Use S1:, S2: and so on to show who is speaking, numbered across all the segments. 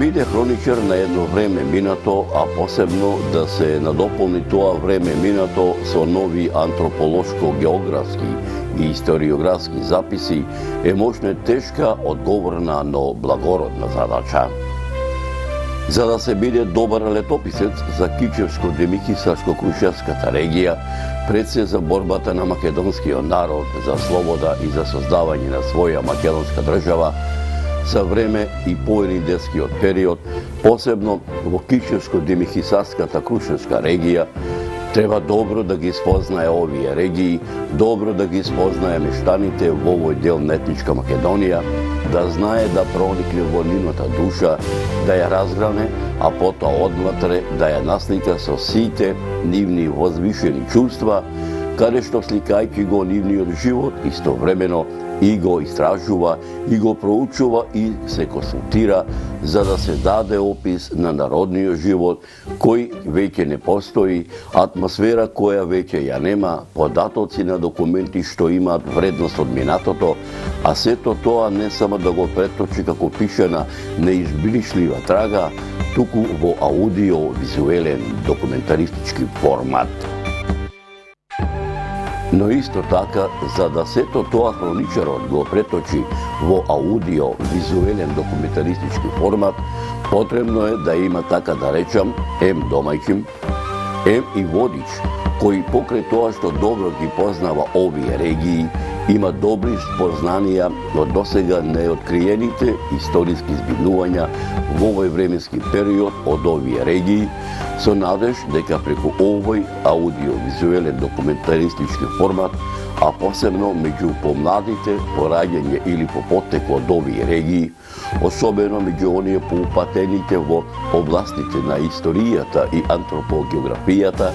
S1: биде хроничар на едно време минато, а посебно да се надополни тоа време минато со нови антрополошко-географски и историографски записи е можна тешка, одговорна, но благородна задача. За да се биде добар летописец за Кичевско-Демихисарско-Крушевската регија, пред се за борбата на македонскиот народ за слобода и за создавање на своја македонска држава, за време и поелиндетскиот период, посебно во Кичевско-Демихисарската Крушевска регија, треба добро да ги спознае овие регии, добро да ги спознае мештаните во овој дел на етничка Македонија, да знае да проникне во нивната душа, да ја разгране, а потоа однатре да ја наслика со сите нивни возвишени чувства, каде што сликајќи го нивниот живот, истовремено и го истражува, и го проучува и се консултира, за да се даде опис на народниот живот, кој веќе не постои, атмосфера која веќе ја нема, податоци на документи што имаат вредност од минатото, а сето тоа не само да го преточи како пишана неизбришлива трага, туку во аудио-визуелен документаристички формат. Но исто така, за да сето тоа хроничарот го преточи во аудио-визуелен документаристички формат, потребно е да има, така да речам, домајчин, и водич, кој покрај тоа што добро ги познава овие регии, има добри спознанија од досега неоткриените историски збивнувања во овој временски период од овие регии, со надеж дека преку овој аудио-визуелен документаристички формат, а посебно меѓу помладите по раѓање или по поттекло од овие регии, особено меѓу оние поупатените во областите на историјата и антропогеографијата,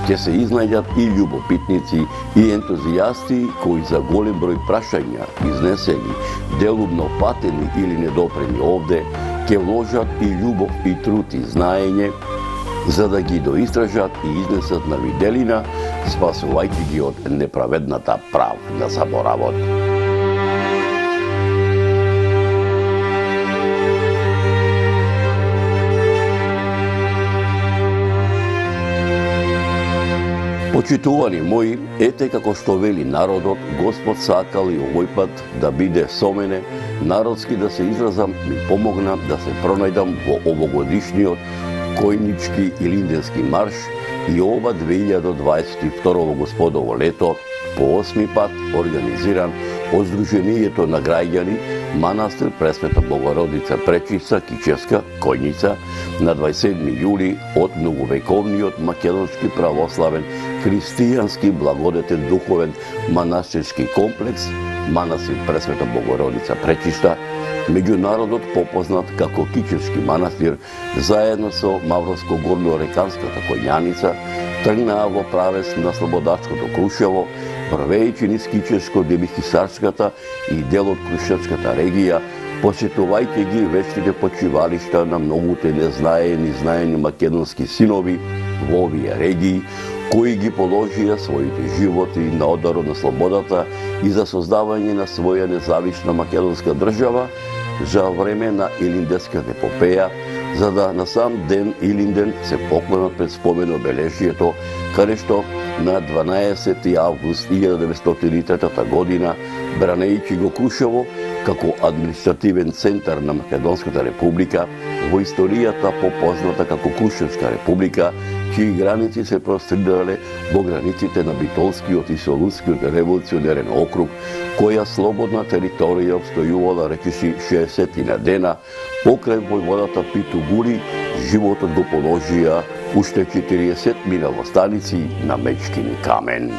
S1: ќе се изнајдат и љубопитници и ентузијасти кои за голем број прашања, изнесени, делумно патени или недопрени овде, ќе вложат и љубов и труд и знаење, за да ги доистражат и изнесат на виделина, спасувајќи ги од неправедната прав на заборавот. Почитувани мои, ете како што вели народот, Господ сакал и овој пат да биде со мене, народски да се изразам, ми помогна да се пронајдам во овогодишниот Којнички Илинденски марш и ова 2022 господово лето, по 8 пат организиран од Сдруженијето на граѓани Манастир Пресвета Богородица Пречиста Кичевска Којница на 27 јули од многовековниот македонски православен христијански благодетен духовен манастирски комплекс Манастир Пресвета Богородица Пречиста, меѓународот попознат како Кичевски манастир, заедно со Мавровско-Горно-Реканската Којњаница, тргнаа во правец на Слободачкото Крушево, првејќи низ Кичевско-Демихисарската и дел од Крушевската регија, посетувајќи ги вечните почивалишта на многуте знаени македонски синови во овие регии, кои ги положија своите животи на ударот на слободата и за создавање на своја независна македонска држава за време на Илинденската епопеја, за да на сам ден Илинден се поклонат пред спомен обележието, каде што на 12 август 1903 година, бранејќи го Крушево како административен центар на Македонската република, во историјата попозната како Крушевска република, чии граници се прострирале во границите на Битолскиот и Солунскиот револуционерен округ, која слободна територија обстојувала речиси 60 на дена, покрај војводата Питу Гури, животот го положија уште 40 минавостаници на Мечкин камен.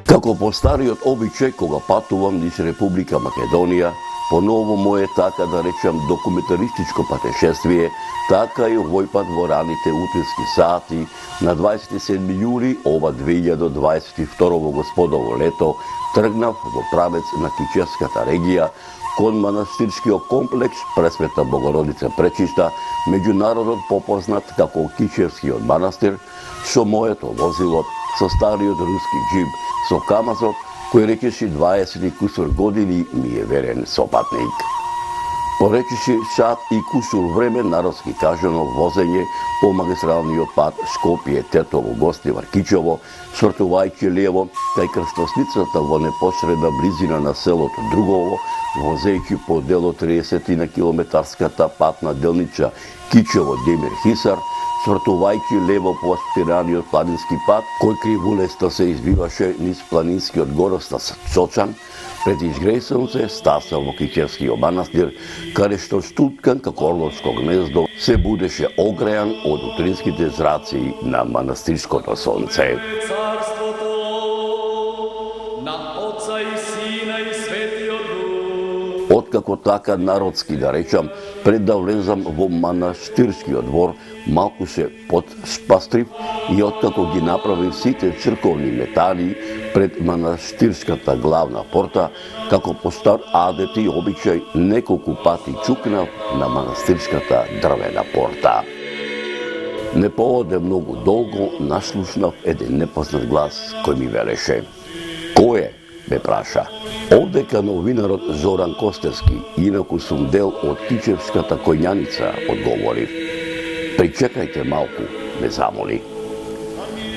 S1: Како по стариот обичај, кога патувам низ Република Македонија, поново мое, така да речам, документаристичко патешествие, така и овој пат во раните утрински сати, на 27 јули ова 2022 господово лето, тргнав во правец на Кичевската регија, кон манастирскиот комплекс Пресвета Богородица Пречиста, меѓународот попознат како Кичевскиот манастир, со моето возило, со стариот руски джип, со камазот кој речеше 20 и кусор години ми е верен сопатник. Поречеше сат и кусор време, народски кажано, возење по магистралниот пат Скопје, Тетово, Гостивар, Кичево, свртувајќи лево, кај крстосницата во непосредна близина на селото Другово, возејќи по дело 30 на километарската патна делнича Кичево, Демир, Хисар, свртувајќи лево по аспираниот планински пат, кој кривулеста се избиваше низ планинскиот гороста Цочан, пред изгресенце стаса во Кичевскиот манастир, каде што стуткан како орловско гнездо се будеше огреан од утринските зраци на манастирското сонце.
S2: Царството на Отца и Сина и Светиот Дух.
S1: Откако така народски да речам, пред да влезам во манастирскиот двор, малку се подспастрив и откако ги направив сите црковни метани пред манастирската главна порта, како по стар адет и обичај, неколку пати чукнав на манастирската дрвена порта. Не поводе многу долго, наслушнав еден непознат глас кој ми велеше: "Кој е?" ме праша. "Овдека новинарот Зоран Костевски, инаку сум дел од Кичевската коњаница", одговорив. "Причекајте малку", ме замоли.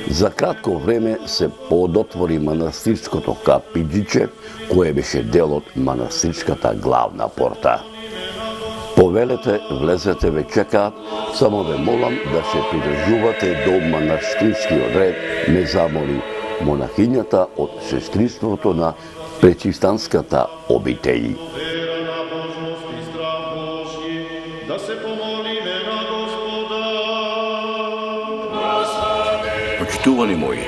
S1: За кратко време се подотвори манастирското капиџиче, кое беше дел од манастирската главна порта. "Повелете, влезете, ве чекаат, само ве молам да се придржувате до манастирскиот ред", ме замоли монахињата од сестринството на Пречистанската обителј. Почитувани мои,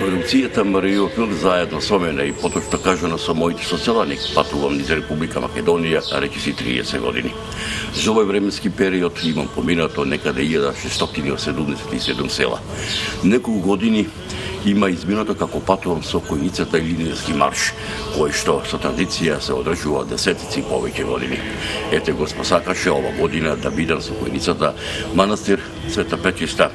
S1: продукцијата Маријофилм заедно со мене и поточно кажано со моите соселани патувам низ Република Македонија речиси 30 години. За овој временски период имам поминато некаде 1677 села. Неколку години има изминато како патувам со коњицата и линијски марш, кој што со традиција се одржува десетици повеќе години. Ете го спасакаше ова година да бидам со коњицата манастир Света Печиста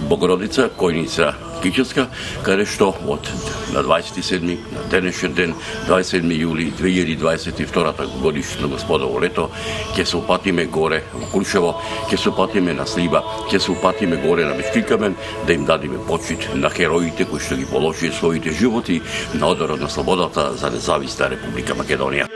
S1: Богородица, којница Кичевска, каде што од на 27 на денешен ден, 27 јули 2022 годишно Господово лето, ќе се упатиме горе во Крушево, ќе се упатиме на Слива, ќе се упатиме горе на Бешкикамен, да им дадиме почит на хероите кои што ги положи своите животи на одорот на слободата за независна Република Македонија.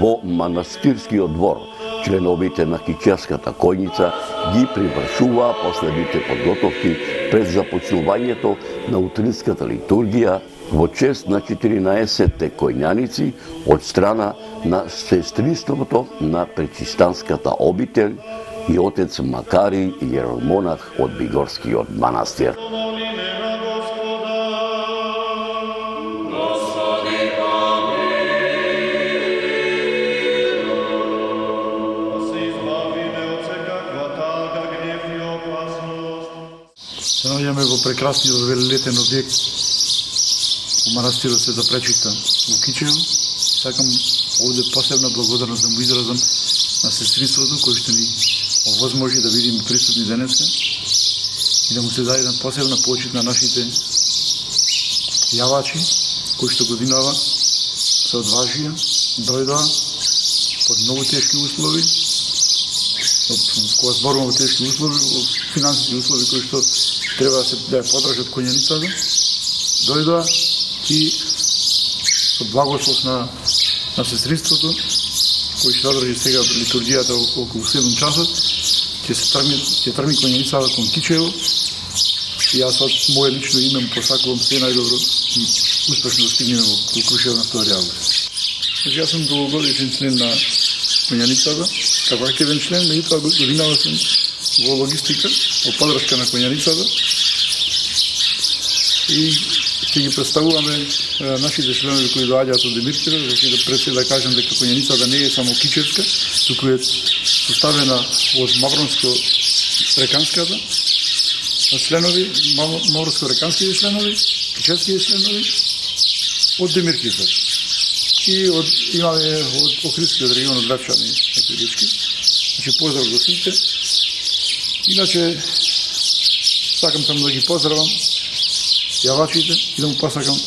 S1: Во манастирскиот двор, членовите на Кичевската коњица ги привршуваа последните подготовки пред започнувањето на утринската литургија во чест на 14-те коњаници од страна на сестринството на Пречистанската обителј и отец Макари, јеромонах од Бигорскиот манастир.
S3: Се наоѓаме во прекрасниот велелетен објект во манастирот Света Пречиста во Кичево. Сакам овде посебна благодарност да му изразам на сестринството кој што ни овозможи да видиме присутни денеска и да му се даде една посебна почит на нашите јавачи кои што годинава се одважија, дојдоа под многу тешки услови, кога зборуваме во тешки услови, во финансиски услови кои што треба да ја подржат коњаницата, дојдоа и со благослов на сестринството, кој ќе одржи сега литургијата околу 7 часот, ќе тргне коњаницата кон Кичево и јас од моје лично име му посакувам се најдобро и успешно да стигнеме во Крушево на 2 август. Значи, јас сум долгогодишен член на коњаницата, како активен член, меѓутоа годинава сум во логистика, во подршка на коњаницата и ќе ги представуваме нашите членови кои доаѓаат од Демирчево, значи да пред се да кажам дека коњаницата не е само кичевска, туку е составена од мавронско реканската, членови, морско-реканските членови, кичевските членови, од Демирките. И имаме од Охридскиот регион од Лепчани, некои лички. Значи, поздрав до сите. Иначе, сакам само да ги поздравам јавачите и да му посакам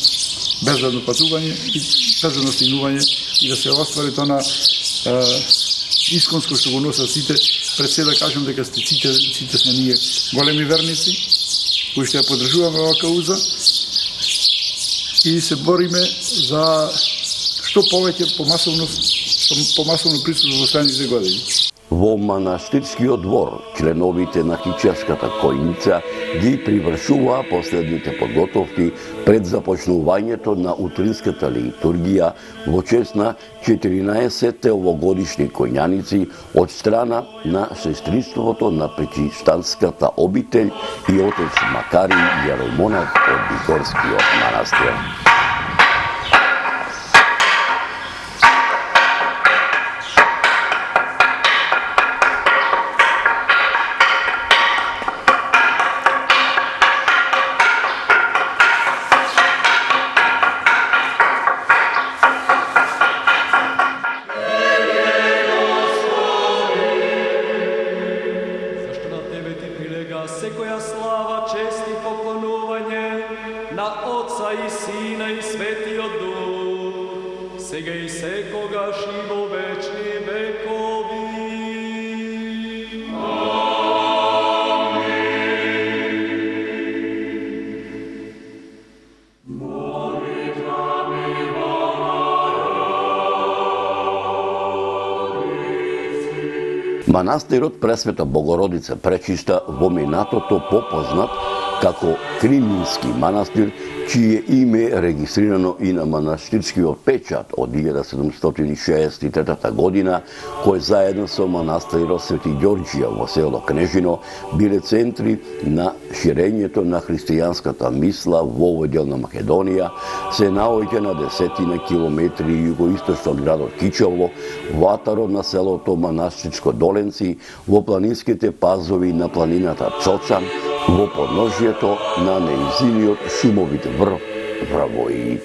S3: безбедно патување и безбедно стигнување и да се оствари тоа исконско што го носат сите. Пред се да кажем дека сите сме ние големи верници, кои ще ја поддржуваме оваа кауза и се бориме за што повеќе помасовно присуство во следните години.
S1: Во манастирскиот двор, членовите на Кичевската којница ги привршуваа последните подготовки пред започнувањето на утринската литургија во чест на 14-те овогодишни коњаници од страна на сестринството на Пречистанската обителј и отец Макари Јеромонах од Бигорскиот манастир.
S2: Секоја слава, чест и поклонување на Отца и Сина и Светиот Дух, сега и секогаш и во вечни векови.
S1: Манастирот Пресвета Богородица Пречиста во минатото попознат како Кримински манастир, чие име е регистрирано и на манастирскиот печат од 1763 година, кој заедно со манастирот Свети Ѓорѓија во село Кнежино биле центри на ширењето на христијанската мисла во овој дел на Македонија, се наоѓа на десетина километри југоисточно од градот Кичево, во атарот на селото Манастирско Доленци, во планинските пазови на планината Цоцан, во подножјето на неизиниот шумовит Врвои.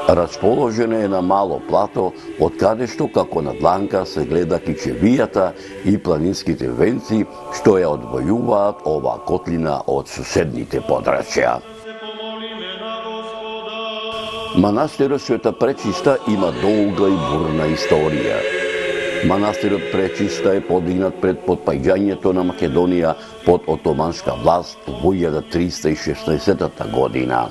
S1: Расположена е на мало плато, од каде што како на дланка се гледа кичевијата и планинските венци што ја одвојуваат оваа котлина од суседните подрачја. Манастирот Света Пречиста има долга и бурна историја. Манастирот Пречиста е подигнат пред потпаѓањето на Македонија под отоманска власт во 1316 година.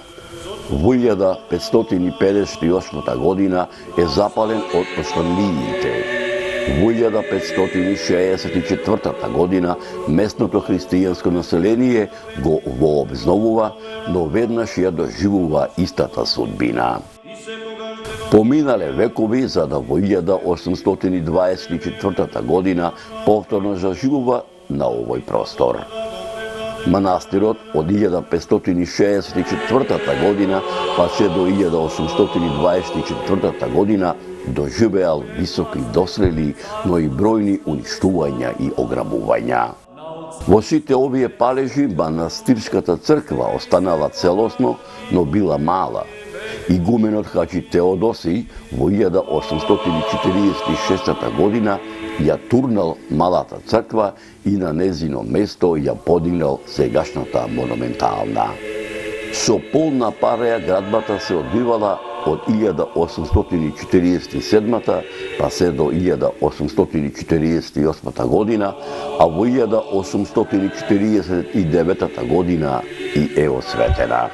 S1: Во 1558 година е запален од османлиите. Во 1564 година местното христијанско население го вообновува, но веднаш ја доживува истата судбина. Поминале векови за да во 1824 година повторно заживува на овој простор. Манастирот од 1564 година па се до 1824 година доживеал високи дострели, но и бројни уништувања и ограбувања. Во сите овие палежи манастирската црква останала целосно, но била мала. Игуменот Хаджи Теодосиј во 1846 година ја турнал малата црква и на незино место ја подигнал сегашната монументална. Со полна пареја градбата се одвивала од 1847 па се до 1848 година, а во 1849 година и е осветена.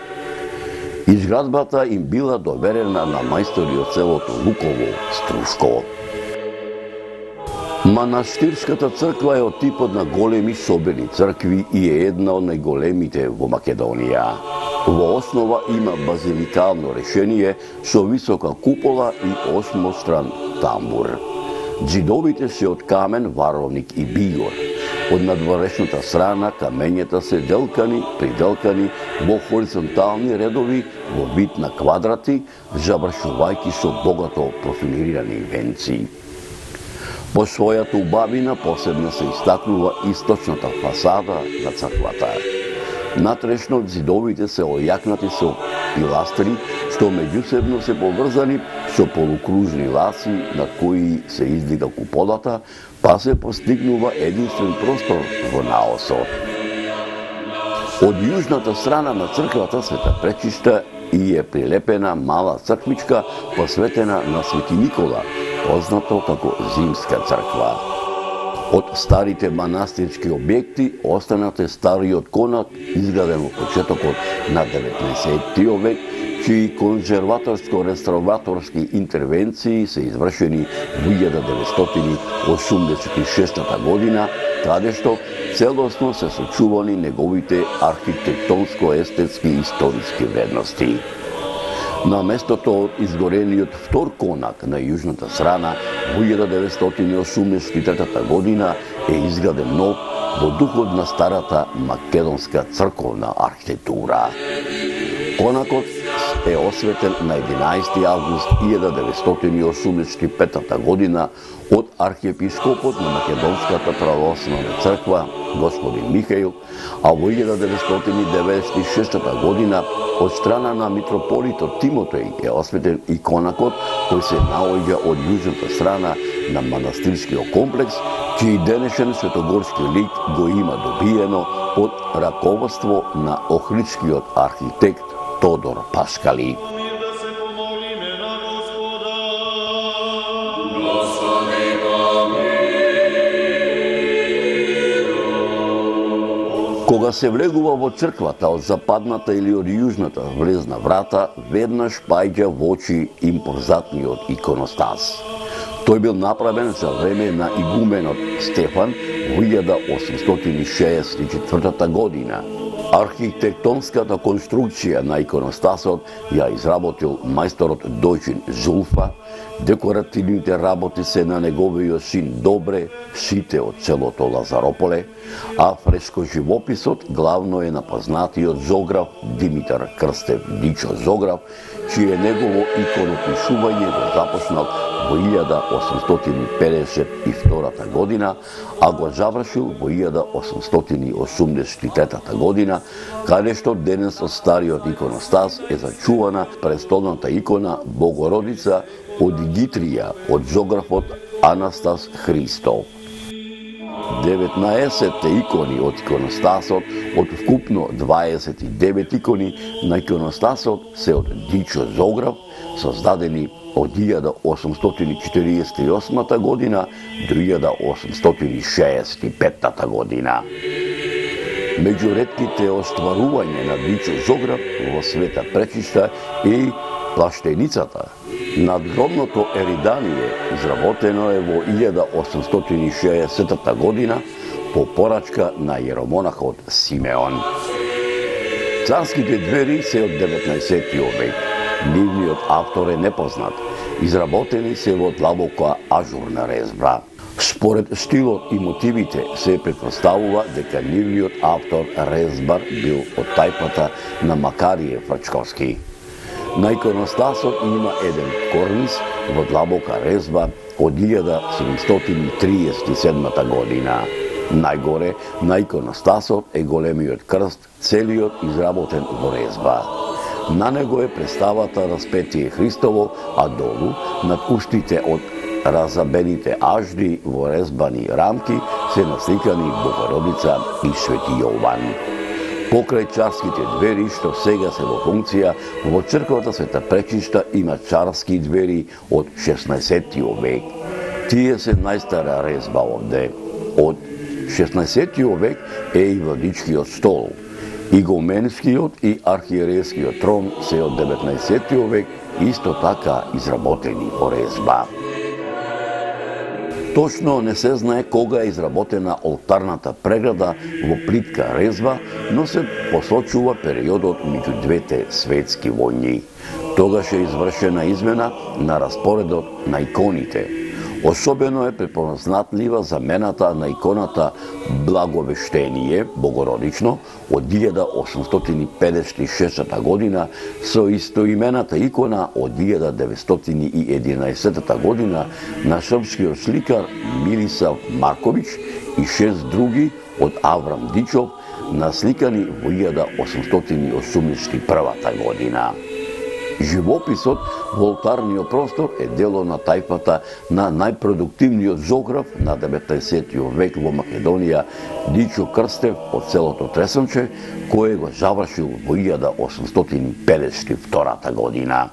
S1: Изградбата им била доверена на мајстори од селото Луково, Струшко. Манастирската црква е од типот на големи собени цркви и е една од најголемите во Македонија. Во основа има базиликално решение со висока купола и осмостран тамбур. Ѕидовите се од камен, варовник и бигор. Од надворешната страна камењата се приделкани во хоризонтални редови во вид на квадрати, завршувајќи со богато профилирани венци. По својата убавина посебно се истакнува источната фасада на црквата. Натрешно зидовите се ојакнати со пиластри, што меѓусебно се поврзани со полукружни ласи на кои се издига куполата, па се постигнува единствен простор во наосот. Од јужната страна на црквата Света Пречишта и е прилепена мала црквичка посветена на Свети Никола, познато како Зимска црква. Од старите манастирски објекти останат е стариот конак, изграден во почетокот на 19. век, чии конзерваторско-реставраторски интервенции се извршени во 1986 година, каде што целосно се сочувани неговите архитектонско-естетски и историски вредности. На местото од изгорениот втор конак на јужната страна во 1983 година е изграден нов во духот на старата македонска црковна архитектура. Конакот е осветен на 11. август 1985 година од архиепископот на Македонската православна црква господин Михаил, а во 1996 година од страна на митрополитот Тимотеј е осветен и конакот кој се наоѓа од јужната страна на манастирскиот комплекс, чиј денешен светогорски лик го има добиено од раководство на охридскиот архитект Тодор Пашкали. Кога се влегува во црквата од западната или од јужната влезна врата, веднаш паѓа во очи импозантниот иконостас. Тој бил направен за време на игуменот Стефан во 1864 година. Архитектонската конструкција на иконостасот ја изработил мајсторот Дојчин Зулфа, декоративните работи се на неговиот син Добре, сите од селото Лазарополе, а фрескоживописот главно е на познатиот зограф Димитар Крстев Дичо Зограф, чие негово иконопишување го започнал во 1852 година, а го завршил во 1883 година, каде што денес од стариот иконостас е зачувана престолната икона Богородица од Игитрија од зографот Анастас Христов. 19 икони од иконостасот, од вкупно 29 икони на иконостасот се од Дичо Зограф, создадени од 1848 година до 1865 година. Меѓу ретките остварување на Дичо Зограф во Света Пречишта е плаштеницата. Надгробното еридание изработено е во 1860 година по порачка на јеромонахот Симеон. Царските двери се од 19. век. Нивниот автор е непознат. Изработени се во длабока ажурна резба. Според стилот и мотивите се претпоставува дека нивниот автор резбар бил од тајпата на Макарije Фрчковски. На иконостасот има еден корниз во длабока резба од 1737 година. Најгоре на иконостасот е големиот крст, целиот изработен во резба. На него е представата Распетие Христово, а долу, над устите од разабените ажди во резбани рамки, се насликани Богородица и Свети Јован. Покрај царските двери, што сега се во функција, во црквата Света Пречишта има царски двери од 16. век. Тие се најстара резба овде. Од 16. век е и владичкиот стол. Игуменскиот и архиерейскиот трон се од 19. век исто така изработени во резба. Точно не се знае кога е изработена олтарната преграда во плитка резба, но се посочува периодот меѓу двете светски војни. Тогаш е извршена измена на распоредот на иконите. Особено е препознатлива замената на иконата Благовештение, Богородично, од 1856 година со истоимената икона од 1911 година на српскиот сликар Милисав Марковиќ и 6 други од Аврам Дичов, насликани во 1881 година. Живописот во олтарниот простор е дело на тајфата на најпродуктивниот зограф на 19. век во Македонија Дичо Крстев од селото Тресанче, кој го завршил во 1852 година.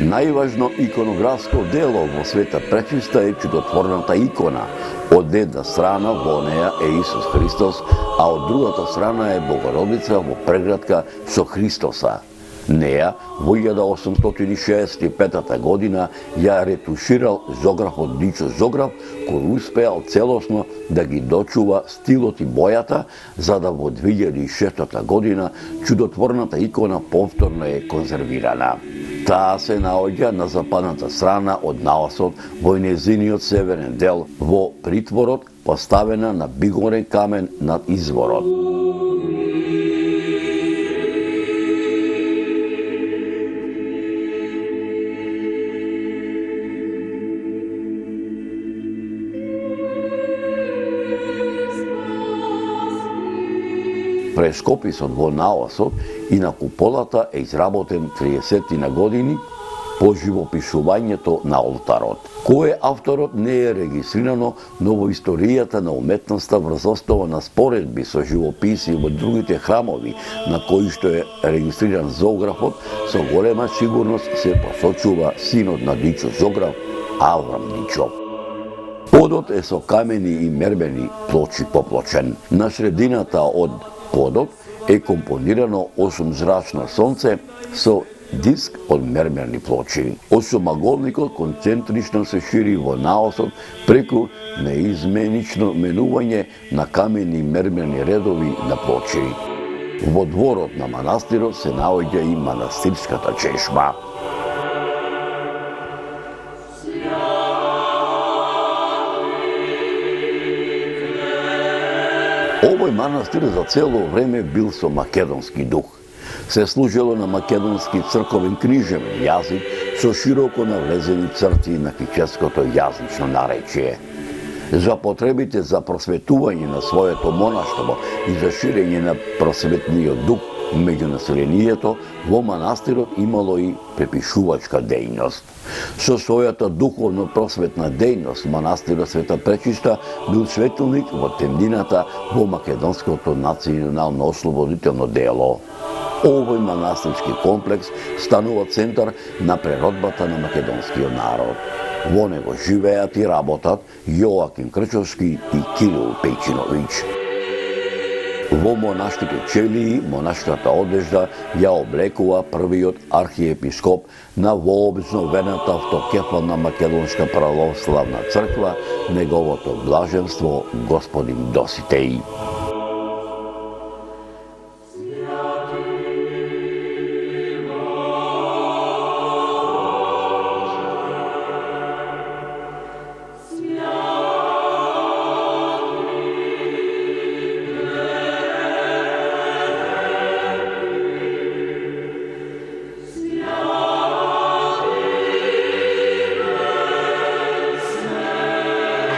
S1: Најважно иконографско дело во Света Пречиста е чудотворната икона. Од една страна во неја е Исус Христос, а од другата страна е Богородица во преградка со Христоса. Неја во 1865 година ја ретуширал зографот Дичо Зограф, кој успеал целосно да ги дочува стилот и бојата, за да во 2006 година чудотворната икона повторно е конзервирана. Таа се наоѓа на западната страна од наосот во нејзиниот северен дел во притворот, поставена на бигорен камен над изворот. Прескописот во наосот и на куполата е изработен 30 на години по живопишувањето на олтарот. Кој е авторот не е регистрирано, но во историјата на уметноста врз основа на споредби со живописи во другите храмови на кои што е регистриран зографот, со голема сигурност се посочува синот на Дичо Зограф, Аврам Дичов. Подот е со камени и мермени плочи поплочен. На средината од подот е компонирано 8 зрачно сонце со диск од мермерни плочи. Осумаголникот концентрично се шири во наосот преку неизменично менување на камени и мермерни редови на плочи. Во дворот на манастирот се наоѓа и манастирската чешма. Овој манастир за цело време бил со македонски дух. Се служило на македонски црковен книжевен јазик со широко навлезени црти на кичевското јазично наречие. За потребите за просветување на своето монаштво и за ширење на просветниот дух меѓу населението, во манастирот имало и препишувачка дејност. Со својата духовно-просветна дејност, манастирот Света Пречиста бил светилник во темнината во македонското национално ослободително дело. Овој манастирски комплекс станува центар на преродбата на македонскиот народ. Во него живеат и работат Јоаким Крчовски и Кирил Пејчиновиќ. Во монашките челии, монашката одежда ја облекува првиот архиепископ на вообновената автокефална македонска православна црква, неговото блаженство Господин Доситеј.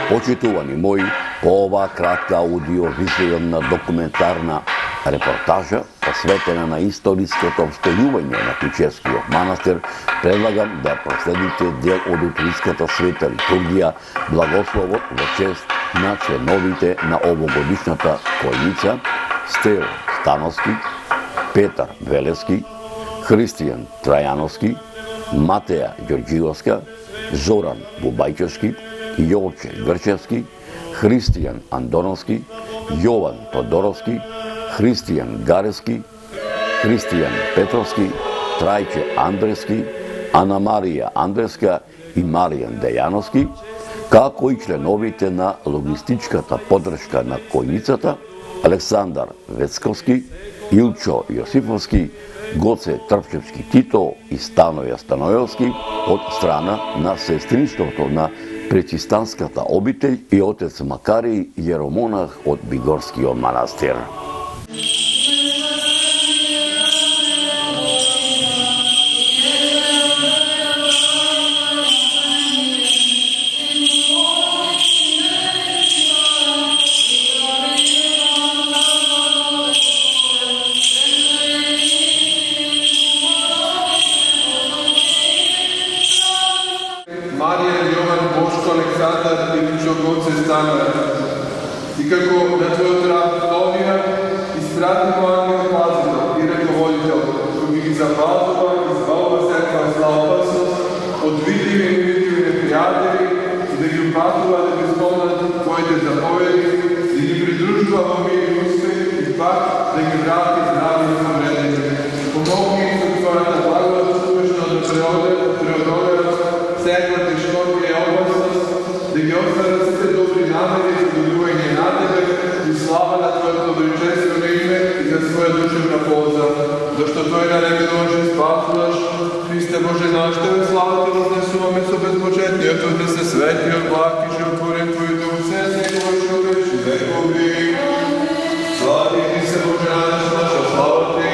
S1: Почитувани мои, по оваа кратка аудиовизуелна документарна репортажа, посветена на историското обстојување на Кичевскиот манастир, предлагам да проследите дел од утринската света литургија, благословот во чест на членовите на овогодишната којница Стел Становски, Петар Велески, Христијан Трајановски, Матеја Ѓорѓиовска, Зоран Бубајчевски, Јовче Грчевски, Христијан Андоновски, Јован Тодоровски, Христијан Гарески, Христијан Петровски, Трајче Андрески, Ана Марија Андреска и Маријан Дејановски, како и членовите на логистичката поддршка на којницата Александар Вецковски, Илчо Јосифовски, Гоце Трпчевски Тито и Станоја Станојовски од страна на сестринството на Prečistanskата обителj и отец Макарий Јеромонах од Бигорскиот манастир.
S4: Марија, Јован, Бошко, Александар и Личок Оце Станар. И како на твојот раб Словија, испратимо ангел пазител и раководител, кој ги запазува и избавува всякаква зла опасност од видливи и невидливи непријатели и да ги упатува да ги исполнат твоите заповеди, да ги придружува во мир и успех и пак да ги врати здрави и повредени. Помогни им со твојата благодат успешно да преодолеат всякаква тешкотија и опасност, да ги остварат сите добри намери за добивање на тебе и слава на твоето величествено име и за своја душевна полза, зашто тој нарекуваше спасуваш, Христе Боже наш, тебе слава те вознесуваме со безпочетниот да се светиот благ и животворен твој дух, се секогаш и вечни векови. Слави ти се Боже наш, наша слава ти.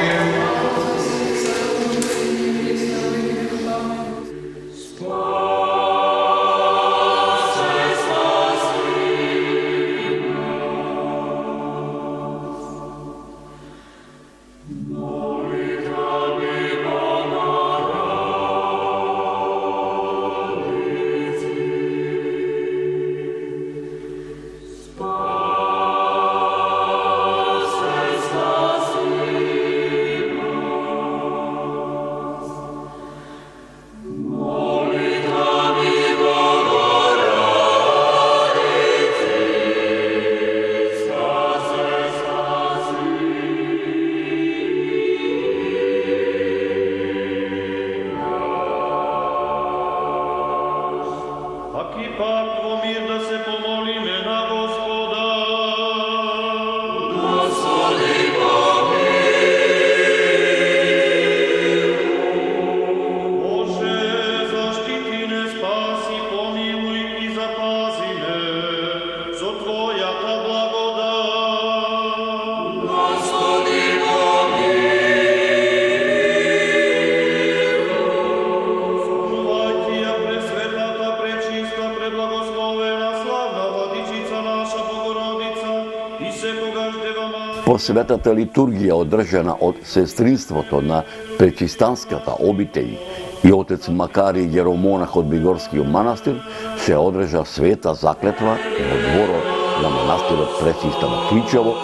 S1: По светата литургија одржана од сестринството на Пречистанската обителј и отец Макарий Јеромонах од Бигорскиот манастир се одржа света заклетва во дворот на манастирот Пречиста во Кличево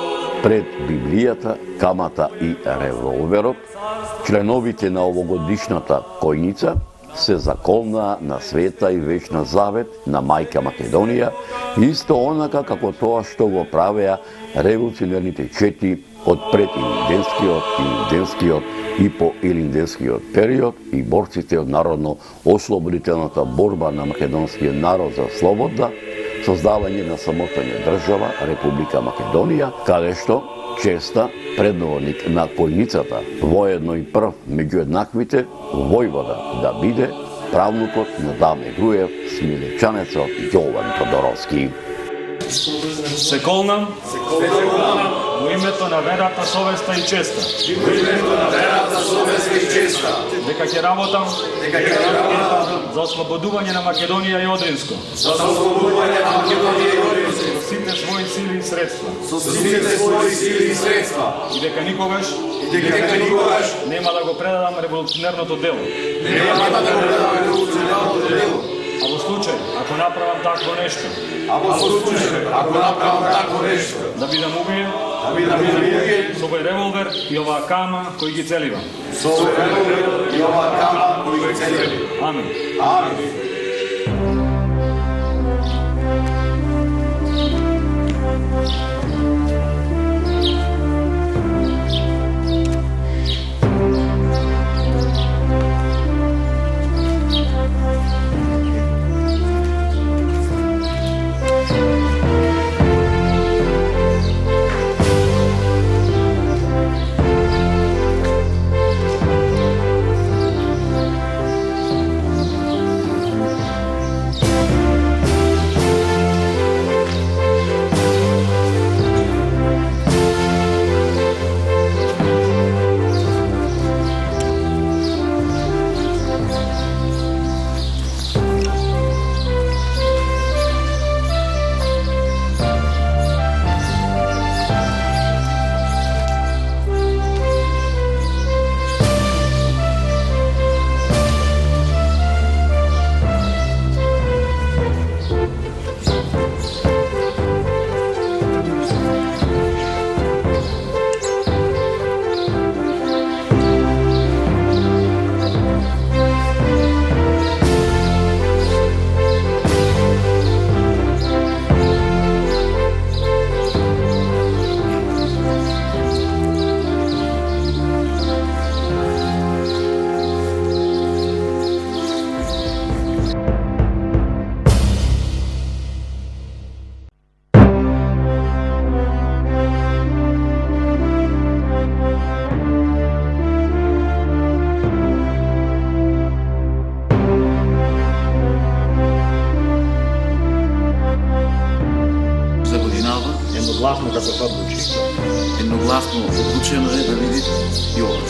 S1: пред Библијата, камата и револверот. Членовите на овогодишната којница се заколнаа на света и вечна завет на мајка Македонија, исто онака како тоа што го правеа револуционерните чети од пред-илинденскиот и по илинденскиот период и борците од народно-ослободителната борба на македонскиот народ за слобода, создавање на самостојна држава Република Македонија, каде што честа предводник на којницата, воедно и прв меѓу еднаквите, војвода да биде правнукот на Давне Груев, смилечанецот Јован Тодоровски.
S5: Се колнам во името на верата, совеста и честа. Дека ќе работам за ослободување на Македонија и Одринско. Со сите своји сили и средства. И дека никогаш нема да го предадам револуционерното дело. А во случај, ако направам такво нешто, да бидам убиен со овој револвер и оваа кама кој ги целивам. Амин. Едногласно како се одлучи.
S6: Едногласно одлучено е да види Јован.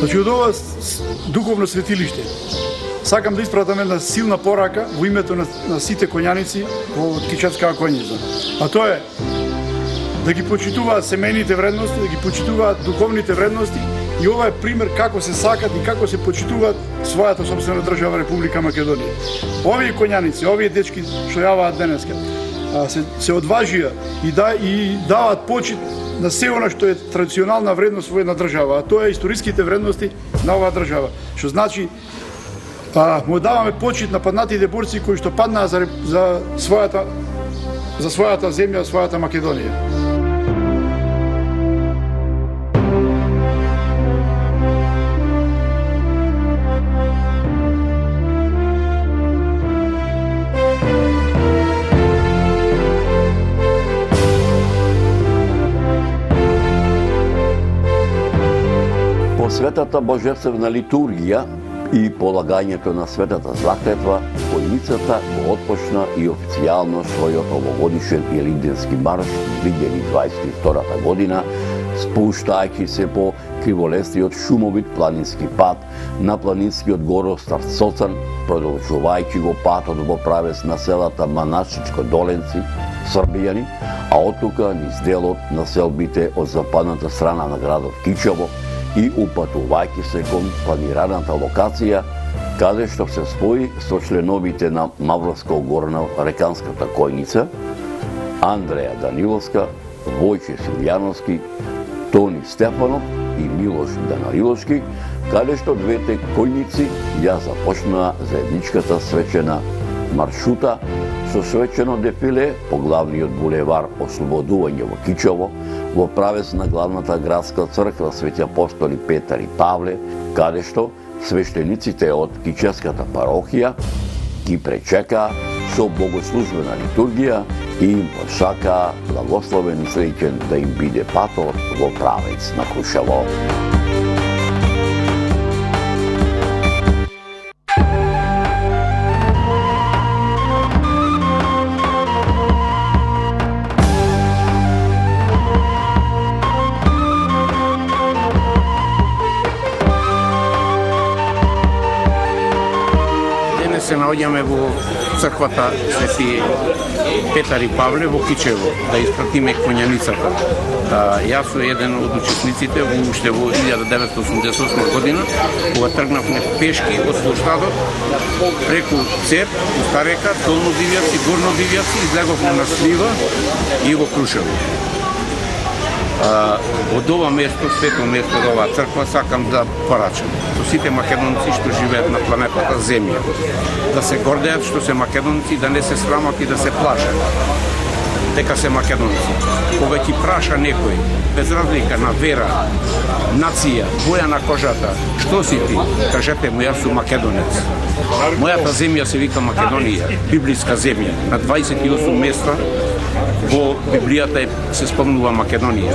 S3: Значи, од ова духовно светилиште сакам да испратам една силна порака во името на сите коњаници во Кичевската коњица. А тоа е да ги почитуваат семејните вредности, да ги почитуваат духовните вредности, и ова е пример како се сакат и како се почитуваат својата собствена држава Република Македонија. Овие коњаници, овие дечки што јаваат денеска, се одважија и даваат почит на се она што е традиционална вредност во една држава, а тоа е историските вредности на оваа држава. Што значи, му даваме почит на паднатите борци кои што паднаа за својата земја, својата Македонија.
S1: Светата божествена литургија и полагањето на светата заклетва, којницата го отпочна и официјално својот овогодишен Елиденски марш 2022 година, спуштајќи се по криволестиот шумовит планински пат на планинскиот горостар Соцан, продолжувајќи го патот во правец на селата Манашичко Доленци, Србијани, а оттука низ делот на селбите од западната страна на градот Кичево, и упатувајќи се кон планираната локација, каде што се спои со членовите на Мавровско-Горно-Реканската којница, Андреја Даниловска, Војче Силјановски, Тони Стефанов и Милош Данариловски, каде што двете којници ја започнаа заедничката свечена маршрута со свечено дефиле по главниот булевар Ослободување во Кичево, во правец на главната градска црква Свети апостоли Петар и Павле, каде што свештениците од Кичевската парохија ги пречекаа со богослужбена литургија и им посакаа благословен и среќен да им биде патот во правец на Крушево.
S6: Се наоѓаме во црквата Свети Петар и Павле во Кичево, да испратиме коњаницата. Јас сум еден од учесниците уште во 1988 година, кога тргнавме пешки од площадот преку Цеп, Старека, Долно Дивјаци, Горно Дивјаци, излеговме на Слива и во Крушево. Од ова место, свето место, од оваа црква, сакам да порачам со сите македонци што живеат на планетата Земја, да се гордеат што се македонци, да не се срамат и да се плашат дека се македонци. Кога ти праша некој, без разлика на вера, нација, боја на кожата, што си ти? Кажете му, јас сум македонец. Мојата земја се вика Македонија, библиска земја. На 28 места во Библијата се спомнува Македонија.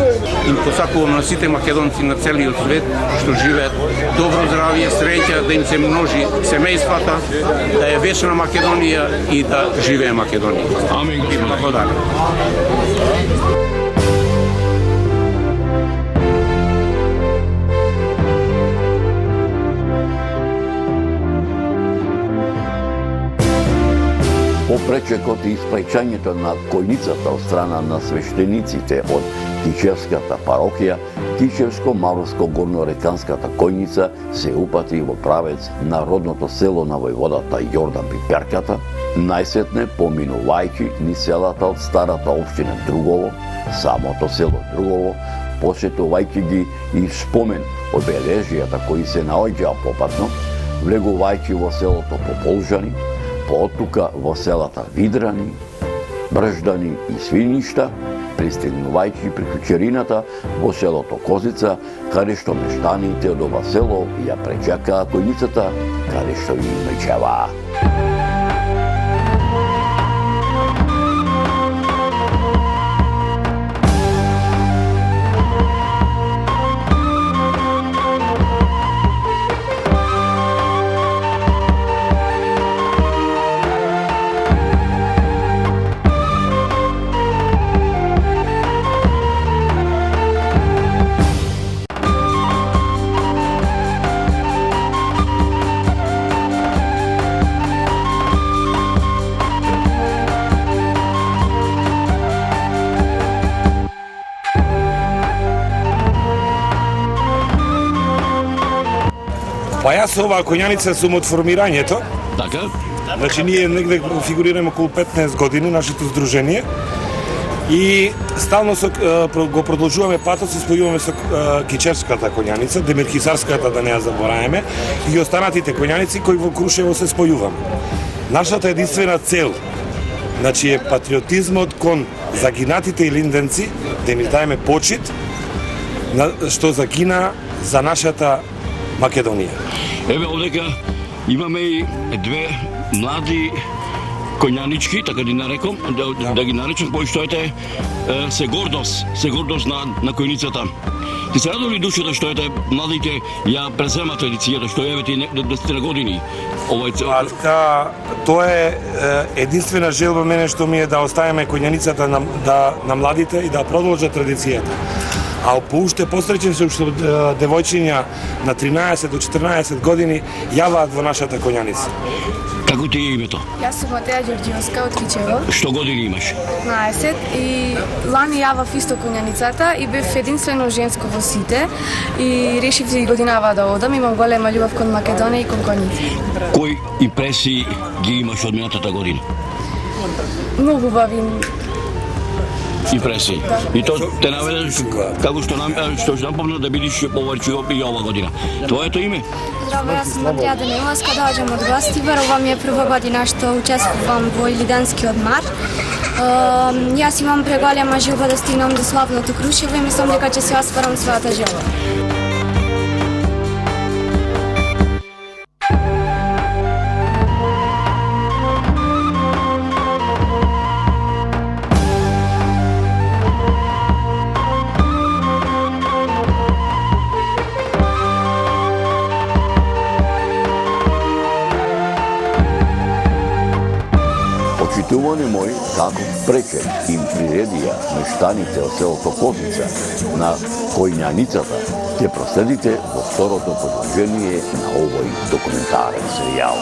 S6: Им посакувам на сите македонци на целиот свет што живеат добро здравје, среќа, да им се множи семејствата, да е вечна Македонија и да живее Македонија. Амин. И благодарам.
S1: Попречекот и испраќањето на којницата од страна на свештениците од Кичевската парохија, Кичевско-Мавровско-Горно-Реканската којница се упати во правец на родното село на војводата Јордан Пиперката, најсетне поминувајќи низ селата од старата општина Другово, самото село Другово, посетувајќи ги и спомен обележијата кои се наоѓаа попатно, влегувајќи во селото Пополжани, пооттука во селата Видрани, Брждани и Свиништа, пристигнувајќи при кучерината во селото Козица, каде што мештаните од ова село ја пречакаа којницата, каде што ја мечеваа.
S7: Па јас оваа коњаница сум од формирањето.
S1: Така?
S7: Значи ние негде фигурираме околу 15 години нашето здружение и стално го продолжуваме патот, се спојуваме со Кичевската коњаница, Демирхисарската да не ја забораваме и останатите коњаници кои во Крушево се спојуваме. Нашата единствена цел, значи е патриотизмот кон загинатите илинденци, да им даеме почит што загина за нашата Македонија.
S8: Еве овдека имаме и две млади коњанички, така да нарекам, да ги наречам, кои што се гордост на којницата. Ти се радови душата што младите ја преземат традицијата, што еве ти 10 години.
S7: Тоа е единствена желба мене што ми е да оставиме коњаницата на младите и да продолжат традицијата. А поуште посреќен се што девојчиња на 13 до 14 години јаваат во нашата коњаница.
S8: Како ти е името?
S9: Јас сум Матеја Ѓорѓиевска од Кичево.
S8: Што години имаш?
S9: 15 и лани јавав исто коњаницата и бев единствено женско во сите и решив и годинава да одам, имам голема љубов кон Македонија и кон коњици.
S8: Кои импресии ги имаш од минатата година?
S9: Многу убави
S8: импресии. И то те наведеш како што напомна да бидиш поврчио и ова година. Твоето име?
S10: Здраво, јас сум Матеја Даниловска, доаѓам од Гостивар. Ова ми е прва година што учествувам во Илиданскиот мар. Јас имам преголема желба да стигнам до славното Крушево и мислам дека ќе се остварам својата желба.
S1: Почитувани мои, како пречен им приредија мештаните од селото Козица на коњаницата, ќе проследите во второто продолжение на овој документарен серијал.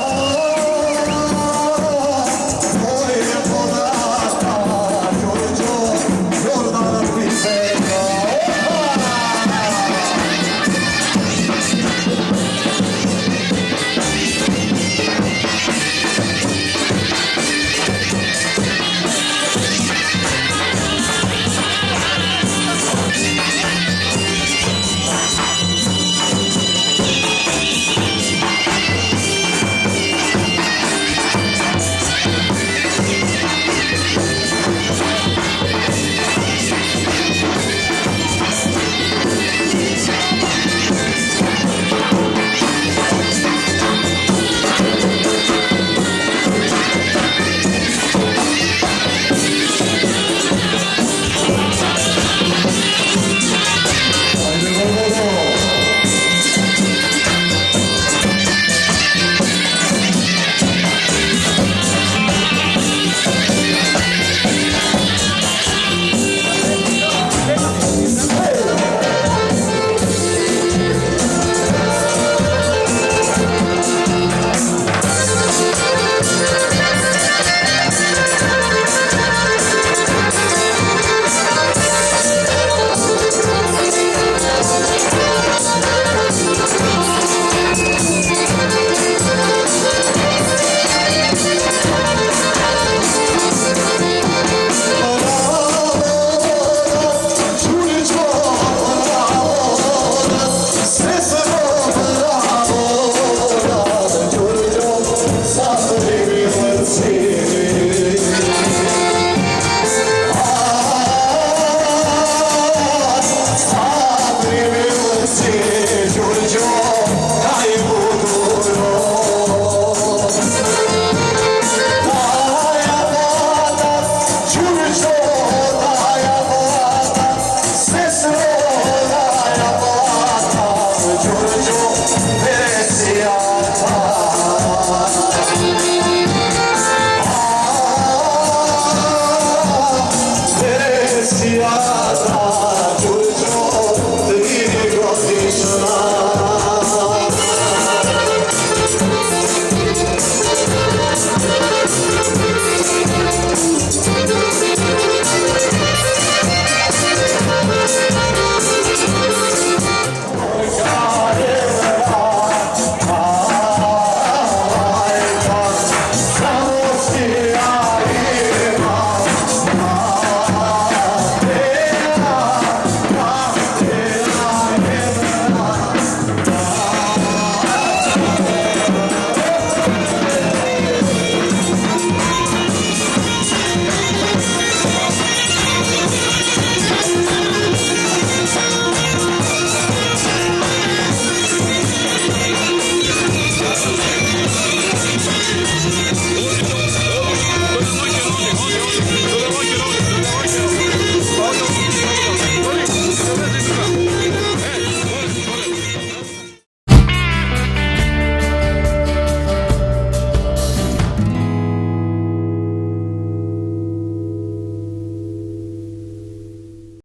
S11: Свята